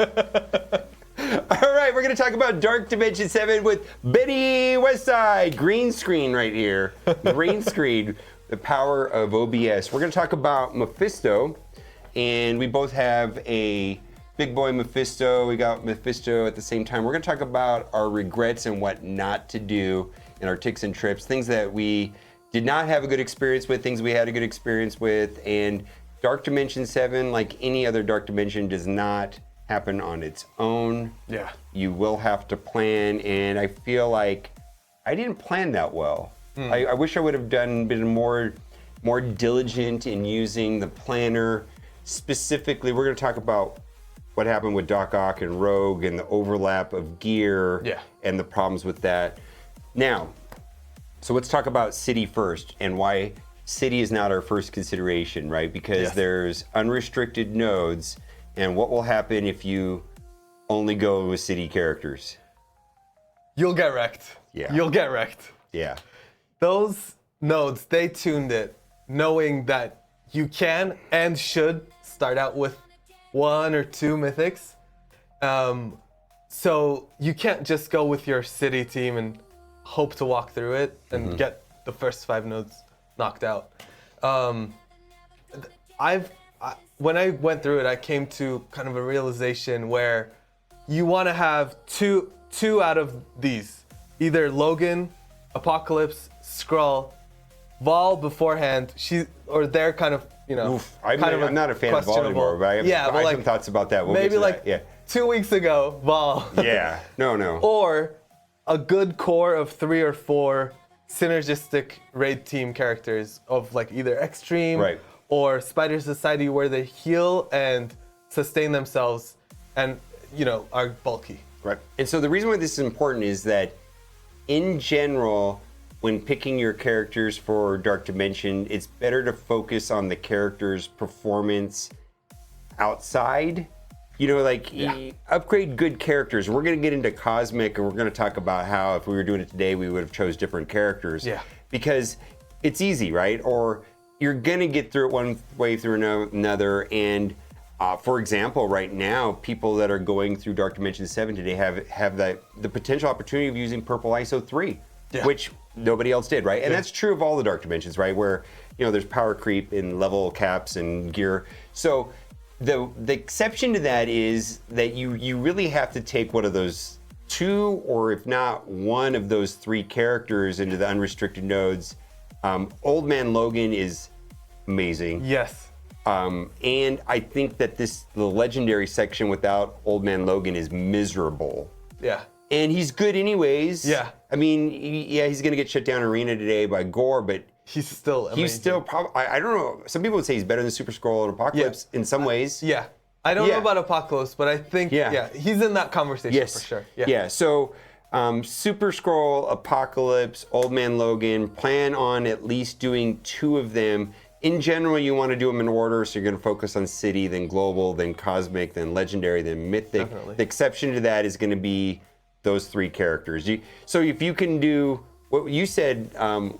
All right, we're going to talk about Dark Dimension 7 with Benny Westside. Green screen right here. Green screen, the power of OBS. We're going to talk about Mephisto, and we both have a big boy Mephisto. We got Mephisto at the same time. We're going to talk about our regrets and what not to do in our ticks and trips, things that we did not have a good experience with, things we had a good experience with, and Dark Dimension 7, like any other Dark Dimension, does not happen on its own. Yeah. You will have to plan, and I feel like I didn't plan that well. I wish I would have been more diligent in using the planner. Specifically, we're going to talk about what happened with Doc Ock and Rogue and the overlap of gear and the problems with that. Now, so let's talk about City first and why City is not our first consideration, right? Because there's unrestricted nodes, and what will happen if you only go with City characters? You'll get wrecked. Yeah. You'll get wrecked. Yeah. Those nodes, they tuned it knowing that you can and should start out with 1 or 2 mythics. So you can't just go with your City team and hope to walk through it and get the first 5 nodes knocked out. When I went through it, I came to kind of a realization where you want to have two out of these, either Logan, Apocalypse, Skrull, VAHL beforehand. They're kind of, you know. Oof. I'm not a fan of VAHL anymore, but I have some thoughts about that. We'll maybe get to that. 2 weeks ago, VAHL. Yeah. No. Or a good core of 3 or 4 synergistic raid team characters of like either Extreme or Spider Society, where they heal and sustain themselves and, you know, are bulky. Right. And so the reason why this is important is that in general, when picking your characters for Dark Dimension, it's better to focus on the character's performance outside. You know, like upgrade good characters. We're going to get into Cosmic, and we're going to talk about how if we were doing it today, we would have chose different characters. Yeah. Because it's easy, right? Or you're going to get through it one way through another. And for example, right now, people that are going through Dark Dimension 7 today have the potential opportunity of using Purple ISO 3, which nobody else did, right? And that's true of all the Dark Dimensions, right? Where, you know, there's power creep in level caps and gear. So the exception to that is that you really have to take one of those 2, or if not one of those 3 characters into the unrestricted nodes. Old Man Logan is amazing. Yes. And I think that the legendary section without Old Man Logan is miserable. Yeah. And he's good anyways. Yeah. I mean, he's going to get shut down Arena today by Gore, but he's still amazing. He's still probably, I don't know, some people would say he's better than Super Skrull and Apocalypse in some ways. Yeah. I don't know about Apocalypse, but I think, he's in that conversation for sure. Yeah. So Super Skrull, Apocalypse, Old Man Logan, plan on at least doing 2 of them. In general, you want to do them in order, so you're going to focus on City, then Global, then Cosmic, then Legendary, then Mythic. Definitely. The exception to that is going to be those 3 characters. So if you can do what you said,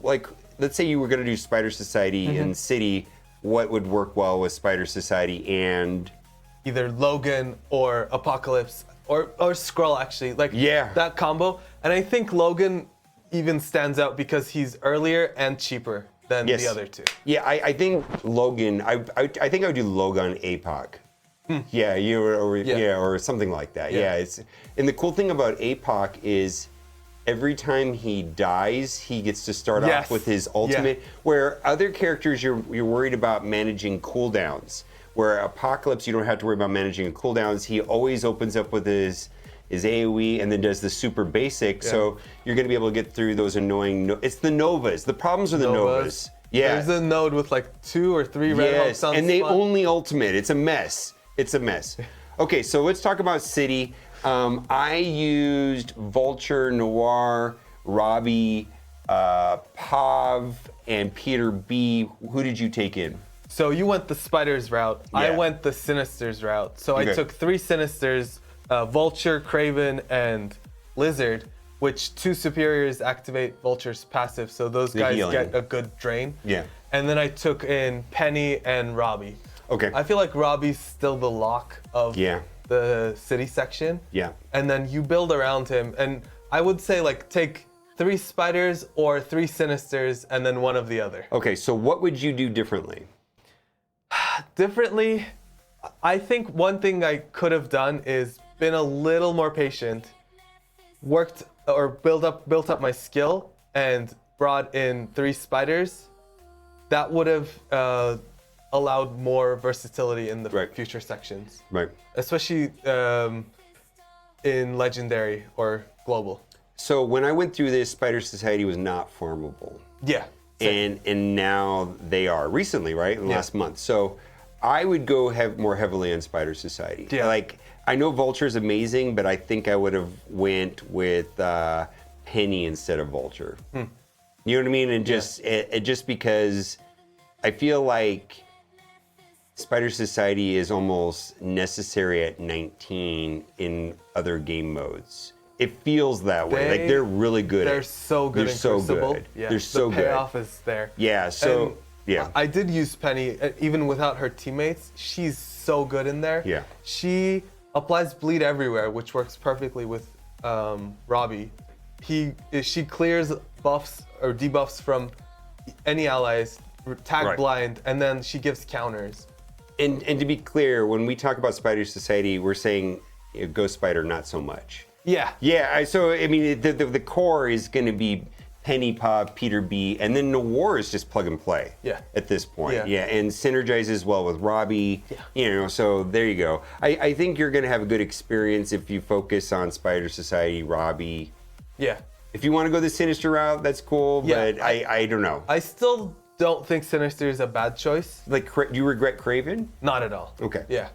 like let's say you were going to do Spider Society and City, what would work well with Spider Society and either Logan or Apocalypse or Skrull, actually, like that combo. And I think Logan even stands out because he's earlier and cheaper than the other 2. Yeah, I think Logan. I think I would do Logan APOC. Yeah, or something like that. Yeah, and the cool thing about APOC is every time he dies, he gets to start off with his ultimate. Where other characters, you're worried about managing cooldowns. Where Apocalypse, you don't have to worry about managing cooldowns. He always opens up with his AoE and then does the super basic. So you're going to be able to get through those annoying. It's the Novas. The problems are the Novas. Yeah. There's a node with like 2 or 3 red hulks on and they only ultimate. It's a mess. Okay, so let's talk about City. I used Vulture, Noir, Robbie, Pav, and Peter B. Who did you take in? So you went the Spiders route. Yeah. I went the Sinisters route. So I took 3 Sinisters, Vulture, Craven, and Lizard, which 2 superiors activate Vulture's passive, so those guys get a good drain. Yeah. And then I took in Penny and Robbie. Okay. I feel like Robbie's still the lock of the city section. Yeah. And then you build around him. And I would say like take 3 spiders or 3 sinisters and then one of the other. Okay, so what would you do differently? Differently, I think one thing I could have done is been a little more patient, worked or built up my skill and brought in 3 spiders. That would have allowed more versatility in the Right. future sections. Right. Especially in Legendary or Global. So when I went through this, Spider Society was not farmable. Yeah. And now they are recently, right? In the last month. So I would go more heavily on Spider Society. Yeah. Like I know Vulture is amazing, but I think I would have went with Penny instead of Vulture. You know what I mean? And just just because I feel like Spider Society is almost necessary at 19 in other game modes. It feels that way. Like they're really good. They're so good. They're in so Crucible. good. Yeah. They're so the good. payoff is there. Yeah. So And yeah. I did use Penny even without her teammates. She's so good in there. Yeah. She applies bleed everywhere, which works perfectly with Robbie. She clears buffs or debuffs from any allies, tag Right. blind, and then she gives counters. And to be clear, when we talk about Spider Society, we're saying Ghost Spider, not so much. Yeah. Yeah. So I mean, the core is going to be Penny Pop, Peter B, and then Noir is just plug and play. Yeah. At this point. Yeah. Yeah. And synergizes well with Robbie. Yeah. You know. So there you go. I think you're going to have a good experience if you focus on Spider Society, Robbie. Yeah. If you want to go the Sinister route, that's cool. Yeah, But I don't know. I still don't think Sinister is a bad choice. Like, do you regret Kraven? Not at all. Okay. Yeah.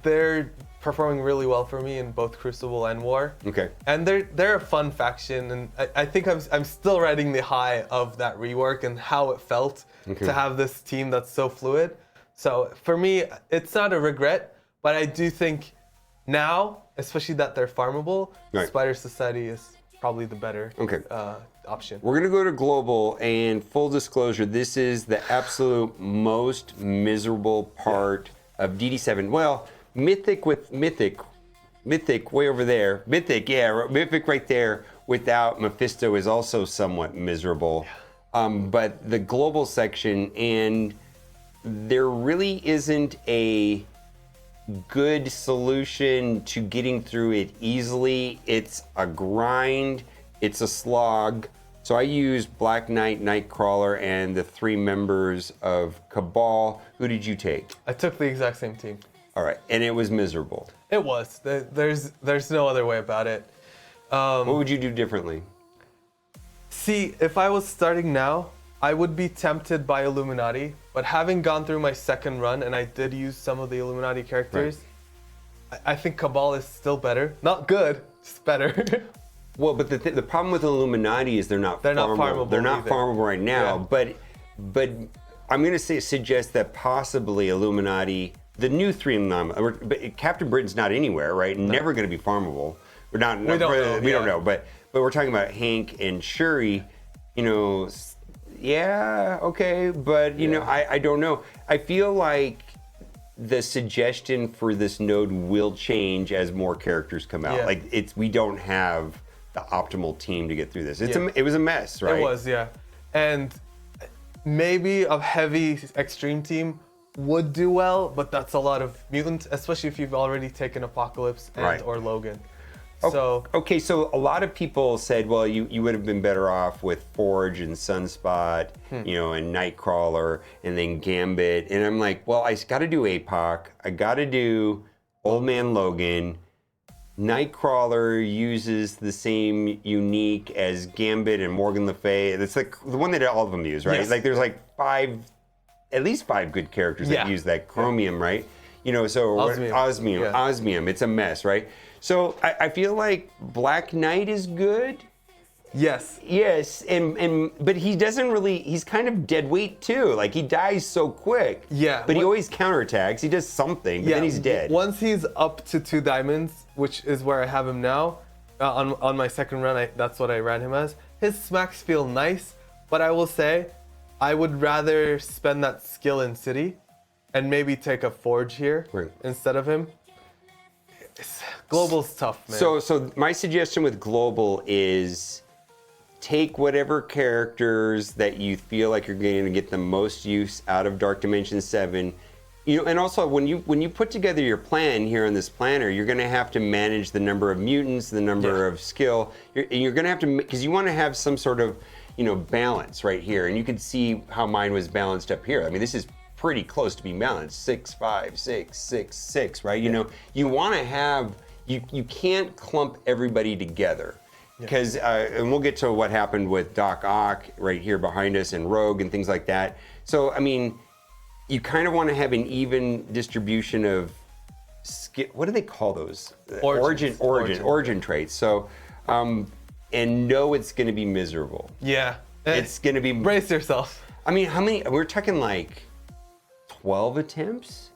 They're performing really well for me in both Crucible and War. Okay. And they're a fun faction, and I think I'm still riding the high of that rework and how it felt to have this team that's so fluid. So for me, it's not a regret, but I do think now, especially that they're farmable, Right. Spider Society is probably the better Okay. option. We're going to go to global, and full disclosure, this is the absolute most miserable part of DD7. Well, Mythic way over there. Mythic right there without Mephisto is also somewhat miserable. But the global section, and there really isn't a good solution to getting through it easily. It's a grind, it's a slog. So I used Black Knight, Nightcrawler, and the 3 members of Cabal. Who did you take? I took the exact same team. All right, and it was miserable. It was. There's no other way about it. What would you do differently? See, if I was starting now, I would be tempted by Illuminati, but having gone through my second run and I did use some of the Illuminati characters, I think Cabal is still better. Not good, just better. Well, but the problem with Illuminati is they're not farmable. They're not either. farmable right now. Yeah. But I'm going to suggest that possibly Illuminati, the new 3 but Captain Britain's not anywhere, right? Never going to be farmable. We don't know. But we're talking about Hank and Shuri. You know, yeah, okay, but you know, I don't know. I feel like the suggestion for this node will change as more characters come out. Yeah. Like we don't have the optimal team to get through this. It was a mess, right? It was, yeah. And maybe a heavy extreme team would do well, but that's a lot of mutant, especially if you've already taken Apocalypse and or Logan. So okay, so a lot of people said, well, you would have been better off with Forge and Sunspot, you know, and Nightcrawler, and then Gambit. And I'm like, well, I got to do APOC. I got to do Old Man Logan. Nightcrawler uses the same unique as Gambit and Morgan Le Fay. It's like the one that all of them use, right? Yes. Like there's like at least five good characters that use that Chromium, right? You know, so Osmium. It's a mess, right? So I feel like Black Knight is good. Yes, but he doesn't really. He's kind of dead weight too. Like he dies so quick. Yeah, but he always counterattacks. He does something, but then he's dead. Once he's up to 2 diamonds, which is where I have him now, on my second run, that's what I ran him as. His smacks feel nice, but I will say, I would rather spend that skill in City, and maybe take a Forge here instead of him. Global's tough, man. So my suggestion with global is take whatever characters that you feel like you're going to get the most use out of Dark Dimension 7. And also when you put together your plan here on this planner, you're going to have to manage the number of mutants, the number of skill. You're going to have to, because you want to have some sort of balance right here, and you can see how mine was balanced up here. I mean, this is pretty close to being balanced. 6, 5, 6, 6, 6, right? You want to have, you can't clump everybody together. Because, and we'll get to what happened with Doc Ock right here behind us and Rogue and things like that. So, I mean, you kind of want to have an even distribution of, what do they call those? Origin traits. So, and know it's going to be miserable. Yeah. It's going to be... Brace yourself. I mean, how many, we're talking like 12 attempts?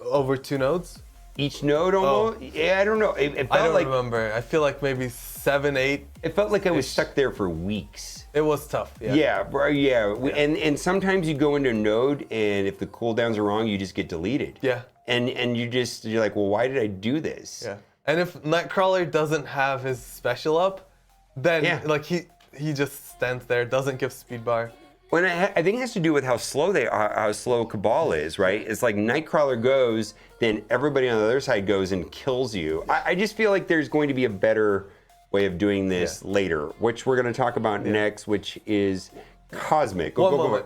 Over 2 nodes? Each node almost? Yeah, I don't know. It felt I don't like, remember. I feel like maybe 7, 8. It felt like I was stuck there for weeks. It was tough, yeah. Yeah, bro, yeah. And sometimes you go into a node, and if the cooldowns are wrong, you just get deleted. Yeah. And you're like, well, why did I do this? Yeah. And if Nightcrawler doesn't have his special up, then like he just stands there, doesn't give speed bar. Well, I think it has to do with how slow how slow Cabal is, right? It's like Nightcrawler goes, then everybody on the other side goes and kills you. I just feel like there's going to be a better way of doing this later, which we're going to talk about next, which is Cosmic. One moment.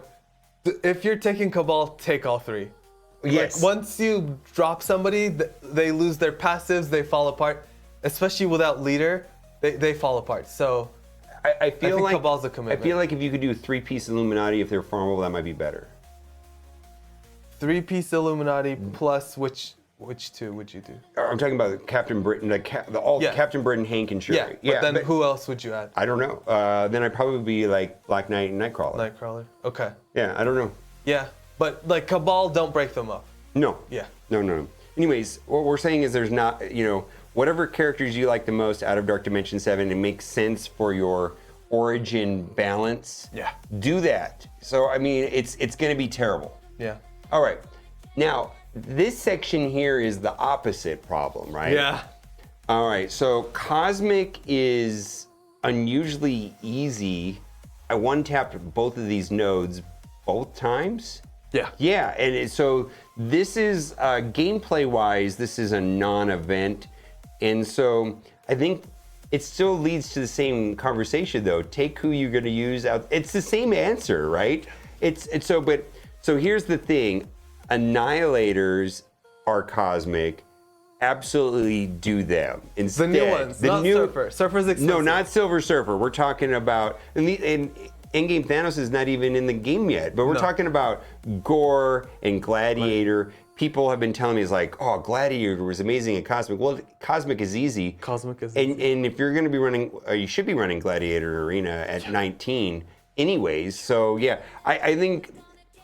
If you're taking Cabal, take all 3. Yes. Like, once you drop somebody, they lose their passives, they fall apart. Especially without leader, they fall apart. So I feel like Cabal's a commitment. I feel like if you could do 3-piece Illuminati, if they're farmable, that might be better. 3-piece Illuminati plus which 2 would you do? I'm talking about Captain Britain, Captain Britain, Hank, and Shuri. Yeah, but then who else would you add? I don't know. Then I'd probably be like Black Knight and Nightcrawler. Nightcrawler. Okay. Yeah, I don't know. Yeah, but like Cabal, don't break them up. No. Yeah. No. Anyways, what we're saying is there's not, whatever characters you like the most out of Dark Dimension 7, it makes sense for your origin balance. Yeah. Do that. So, I mean, it's going to be terrible. Yeah. All right. Now, this section here is the opposite problem, right? Yeah. All right. So, Cosmic is unusually easy. I one-tapped both of these nodes both times. Yeah. Yeah. And so, this is, gameplay-wise, this is a non-event. And so, I think it still leads to the same conversation, though. Take who you're going to use out. It's the same answer, right? So here's the thing. Annihilators are Cosmic. Absolutely do them. Instead, the new ones, not Surfer. Surfer's expensive. No, not Silver Surfer. We're talking about, and Endgame Thanos is not even in the game yet, but we're talking about Gore and Gladiator. Right. People have been telling me, it's like, oh, Gladiator was amazing at Cosmic. Well, Cosmic is easy. Cosmic is easy. And if you're going to be running, you should be running Gladiator Arena at 19 anyways. So, yeah, I think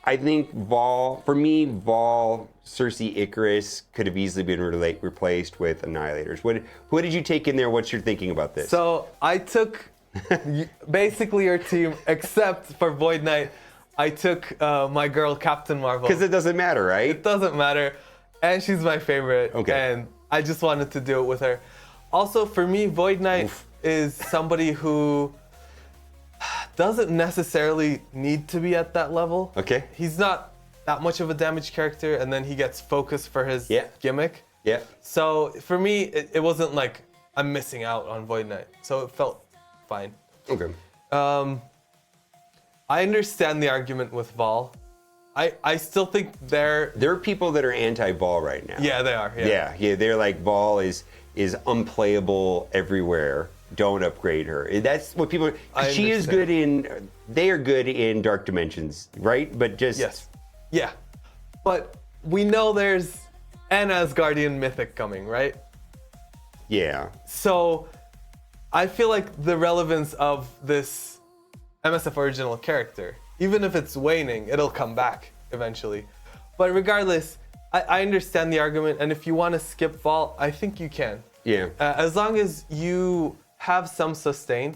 VAHL, for me, VAHL, Cersei, Icarus could have easily been replaced with Annihilators. What did you take in there? What's your thinking about this? So I took basically your team, except for Void Knight. I took my girl, Captain Marvel. Because it doesn't matter, right? It doesn't matter. And she's my favorite. Okay. And I just wanted to do it with her. Also, for me, Void Knight is somebody who doesn't necessarily need to be at that level. Okay. He's not that much of a damage character, and then he gets focused for his gimmick. Yeah. So for me, it wasn't like I'm missing out on Void Knight. So it felt fine. Okay. I understand the argument with VAHL. I still think there are people that are anti-VAHL right now. Yeah, they are. Yeah. They're like, VAHL is unplayable everywhere. Don't upgrade her. That's what people. She is good in. They are good in Dark Dimensions, right? But just yeah. But we know there's an Asgardian Mythic coming, right? Yeah. So I feel like the relevance of this MSF original character, even if it's waning, it'll come back eventually. But regardless, I understand the argument, and if you want to skip VAHL, I think you can. Yeah. As long as you have some sustain,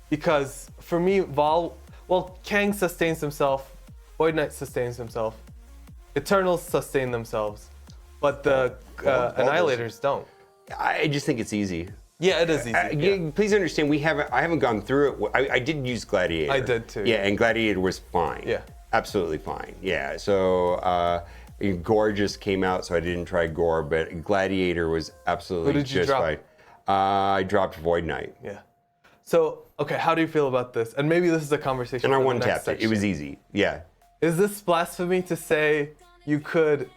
because for me, VAHL, well, Kang sustains himself, Void Knight sustains himself, Eternals sustain themselves, but the Annihilators don't. I just think it's easy. Yeah, it is easy. Yeah. Please understand, I haven't gone through it. I did use Gladiator. I did too. Yeah, and Gladiator was fine. Yeah. Absolutely fine. Yeah. So Gore just came out, so I didn't try Gore, but Gladiator was absolutely Who did you just drop? fine. I dropped Void Knight. Yeah. So, okay, how do you feel about this? And maybe this is a conversation And I for the one next tapped it. section. It was easy. Yeah. Is this blasphemy to say you could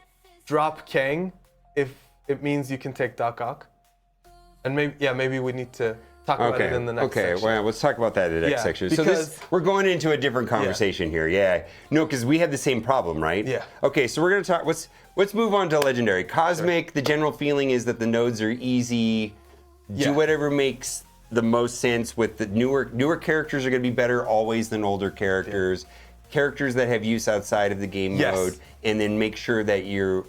drop Kang if it means you can take Doc Ock? And maybe we need to talk about it in the next section. Well, let's talk about that in the next Yeah, section. So because- we're going into a different conversation here. Yeah. No, because we have the same problem, right? Yeah. Okay, so we're gonna talk. Let's move on to Legendary. Cosmic. The general feeling is that the nodes are easy. Yeah. Do whatever makes the most sense. With the newer characters are gonna be better always than older characters. Characters that have use outside of the game Yes. mode, and then make sure that you're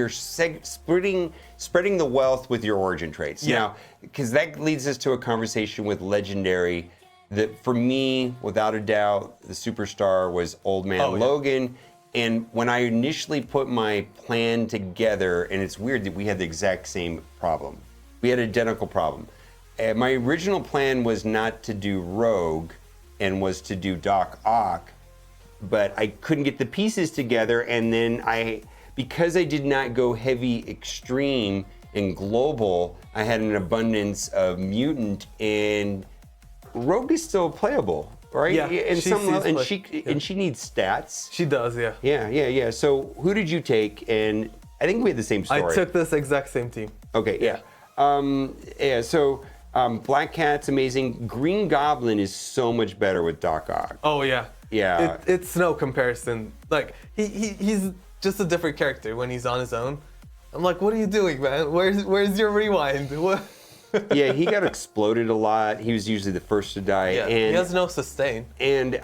spreading the wealth with your origin traits. Yeah. Now, because that leads us to a conversation with Legendary. That for me, without a doubt, the superstar was Old Man Oh, yeah. Logan. And when I initially put my plan together, and it's weird that we had the exact same problem. We had an identical problem. My original plan was not to do Rogue, and was to do Doc Ock, but I couldn't get the pieces together, and then because I did not go heavy extreme and global, I had an abundance of mutant, and Rogue is still playable, right? Yeah, and she some level, sees and she needs stats. She does, yeah. Yeah. So who did you take? And I think we had the same story. I took this exact same team. Okay, yeah. So Black Cat's amazing. Green Goblin is so much better with Doc Ock. Oh, yeah. Yeah. It's no comparison. Like, he's just a different character when he's on his own. I'm like, what are you doing, man? Where's your rewind? What? Yeah, he got exploded a lot. He was usually the first to die. Yeah, and, he has no sustain. And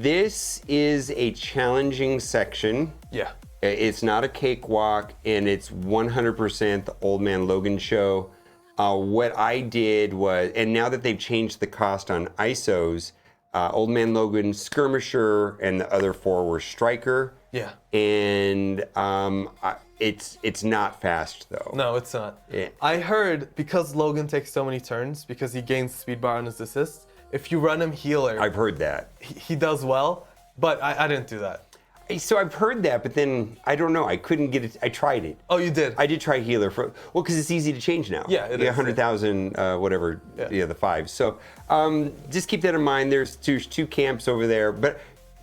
this is a challenging section. Yeah. It's not a cakewalk, and it's 100% the Old Man Logan show. What I did was, and now that they've changed the cost on ISOs, Old Man Logan, Skirmisher, and the other 4 were Striker. Yeah. And it's not fast though. No, it's not. Yeah. I heard because Logan takes so many turns, because he gains speed bar on his assists, if you run him healer, I've heard that. he does well, but I didn't do that. So I've heard that, but then I don't know. I couldn't get it. I tried it. Oh, you did? I did try healer because it's easy to change now. Yeah, it is. 100,000, whatever. Yeah. The 5. So just keep that in mind. There's two camps over there, but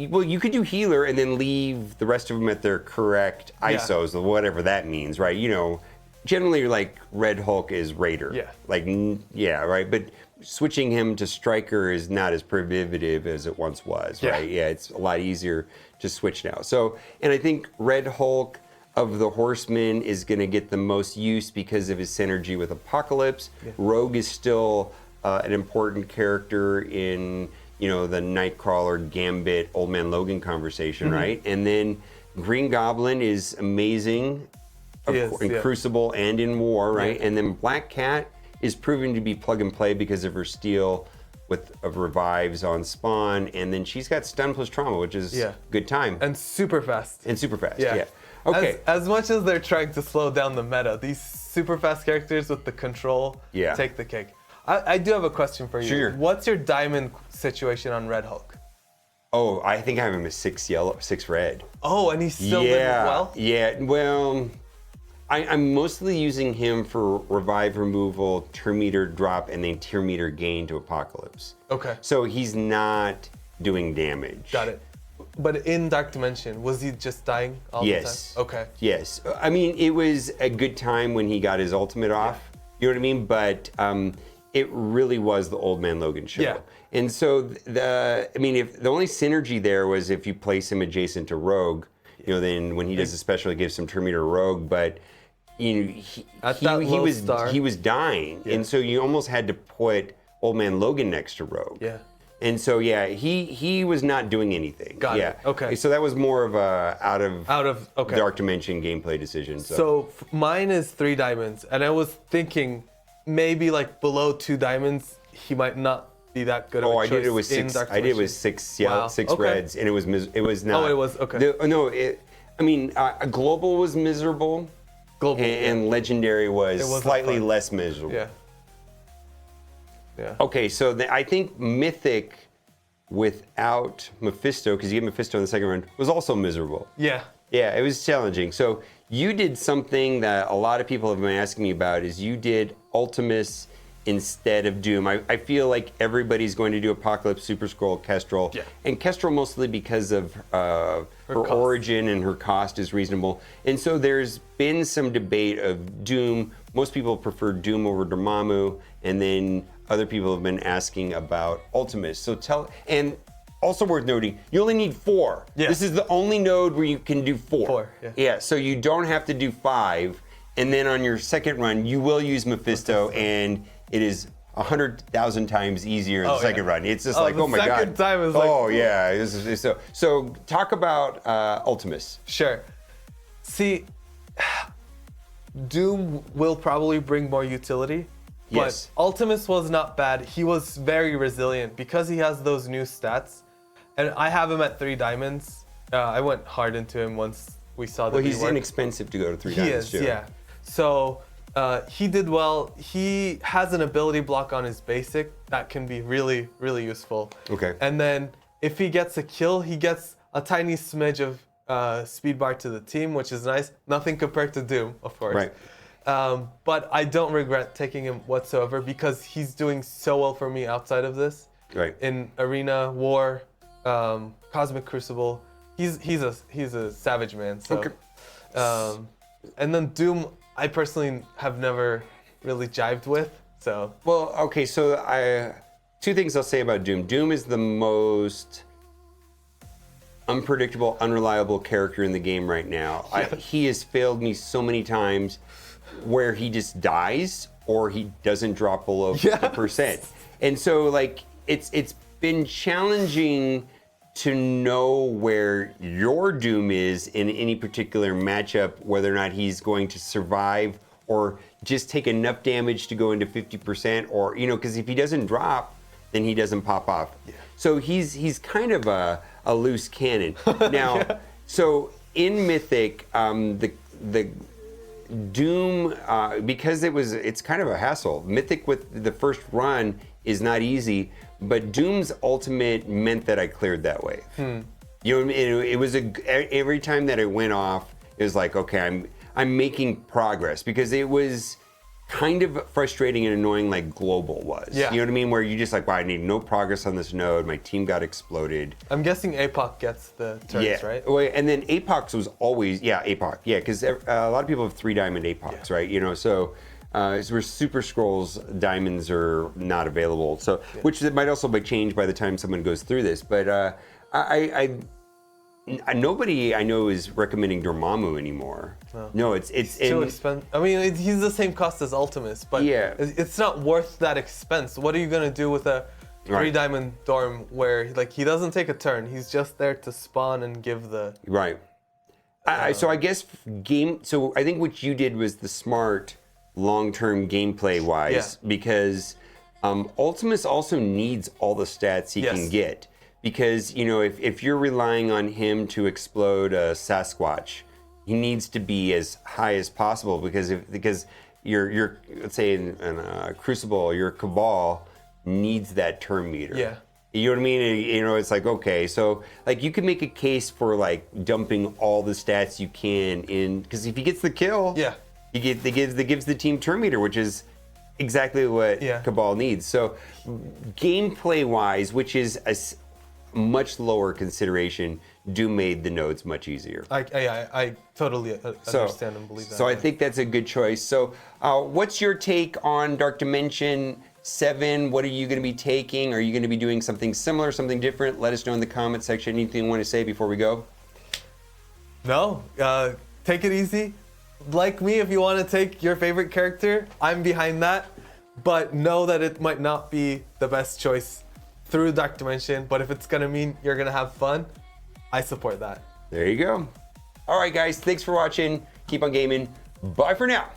well, you could do healer and then leave the rest of them at their correct ISOs, whatever that means, right? You know, generally like Red Hulk is Raider. Yeah. Like right. But switching him to Striker is not as prohibitive as it once was, right? Yeah, it's a lot easier to switch now. So, and I think Red Hulk of the Horsemen is going to get the most use because of his synergy with Apocalypse. Yeah. Rogue is still an important character in, the Nightcrawler, Gambit, Old Man Logan conversation, right? And then Green Goblin is amazing in Crucible and in War, right? Yeah. And then Black Cat is proving to be plug and play because of her steal of revives on Spawn, and then she's got stun plus trauma, which is good time. And super fast. Yeah. Okay. As much as they're trying to slow down the meta, these super fast characters with the control take the cake. I do have a question for you. Sure. What's your diamond situation on Red Hulk? Oh, I think I have him as 6 yellow, 6 red. Oh, and he's still doing well? Yeah, well, I'm mostly using him for revive removal, tier meter drop, and then tier meter gain to Apocalypse. Okay. So he's not doing damage. Got it. But in Dark Dimension, was he just dying all the time? Okay. Yes. I mean, it was a good time when he got his ultimate off. You know what I mean? But it really was the Old Man Logan show. Yeah. And so if the only synergy there was if you place him adjacent to Rogue, then when he does a special, it gives some tier meter Rogue, but he was dying, and so you almost had to put Old Man Logan next to Rogue. Yeah. And so he was not doing anything. Got it. Okay. So that was more of a out of okay. Dark Dimension gameplay decision. So mine is 3 diamonds, and I was thinking maybe like below 2 diamonds he might not be that good of a choice. I did it with 6. Dark I did it with Dimension. 6 yellow, 6 reds, and it was not. Oh, it was okay. Global was miserable. Global, and Legendary was wasn't slightly fun. less miserable. Yeah. Yeah. Okay, so I think Mythic without Mephisto, because you get Mephisto in the second run, was also miserable. Yeah. Yeah, it was challenging. So you did something that a lot of people have been asking me about, is you did Ultimus instead of Doom. I feel like everybody's going to do Apocalypse, Super Skrull, Kestrel. Yeah. And Kestrel mostly because of her cost. origin and her cost is reasonable. And so there's been some debate of Doom. Most people prefer Doom over Dormammu, and then other people have been asking about Ultimus. So and also worth noting, you only need 4. Yeah. This is the only node where you can do 4. 4, yeah. Yeah, so you don't have to do 5. And then on your second run, you will use Mephisto, and it is 100,000 times easier in the second run. It's just like, the oh my god. second time is like, oh yeah. So talk about Ultimus. Sure. See, Doom will probably bring more utility. Yes. But Ultimus was not bad. He was very resilient because he has those new stats. And I have him at 3 diamonds. I went hard into him once we saw the Well, he's rework. inexpensive to go to 3 He diamonds is, too. yeah. So he did well. He has an ability block on his basic that can be really, really useful. Okay. And then if he gets a kill, he gets a tiny smidge of speed bar to the team, which is nice. Nothing compared to Doom, of course. Right. But I don't regret taking him whatsoever because he's doing so well for me outside of this. Right. In Arena, War, Cosmic Crucible, he's a savage man. So, Okay. and then Doom, I personally have never really jived with. So Well, okay, so 2 things I'll say about Doom. Doom is the most unpredictable, unreliable character in the game right now. He has failed me so many times where he just dies or he doesn't drop below 50%. And so like it's been challenging to know where your Doom is in any particular matchup, whether or not he's going to survive or just take enough damage to go into 50%, or because if he doesn't drop, then he doesn't pop off. Yeah. So he's kind of a loose cannon. Now, so in Mythic, the Doom, because it's kind of a hassle. Mythic with the first run is not easy, but Doom's ultimate meant that I cleared that wave. You know what I mean? It was every time that it went off, it was like, okay, I'm making progress, because it was kind of frustrating and annoying like Global was. Yeah. You know what I mean? Where you just like, wow, I need no progress on this node. My team got exploded. I'm guessing APOC gets the turns, right? Well, and then APOX was always, APOC. Yeah, because a lot of people have 3 diamond APOX, right? So where Super Scrolls diamonds are not available. So, which might also be changed by the time someone goes through this. But nobody I know is recommending Dormammu anymore. No, it's Too expensive. I mean, he's the same cost as Ultimus, but it's not worth that expense. What are you gonna do with a 3 diamond Dorm where like he doesn't take a turn? He's just there to spawn and give the right. So I guess So I think what you did was the smart long-term gameplay wise, because Ultimus also needs all the stats he can get. Because if you're relying on him to explode a Sasquatch, he needs to be as high as possible, because you're let's say in a Crucible, your Cabal needs that turn meter. Yeah. You know what I mean? It's like, okay, so like you can make a case for like dumping all the stats you can in, because if he gets the kill, that gives the team turn meter, which is exactly what Cabal needs. So gameplay wise, which is a much lower consideration, Doom made the nodes much easier. I totally understand and believe that. So I think that's a good choice. So what's your take on Dark Dimension 7? What are you going to be taking? Are you going to be doing something similar, something different? Let us know in the comment section. Anything you want to say before we go? No, take it easy. Like me, if you want to take your favorite character, I'm behind that. But know that it might not be the best choice through Dark Dimension, but if it's gonna mean you're gonna have fun, I support that. There you go. All right, guys, thanks for watching. Keep on gaming. Bye for now.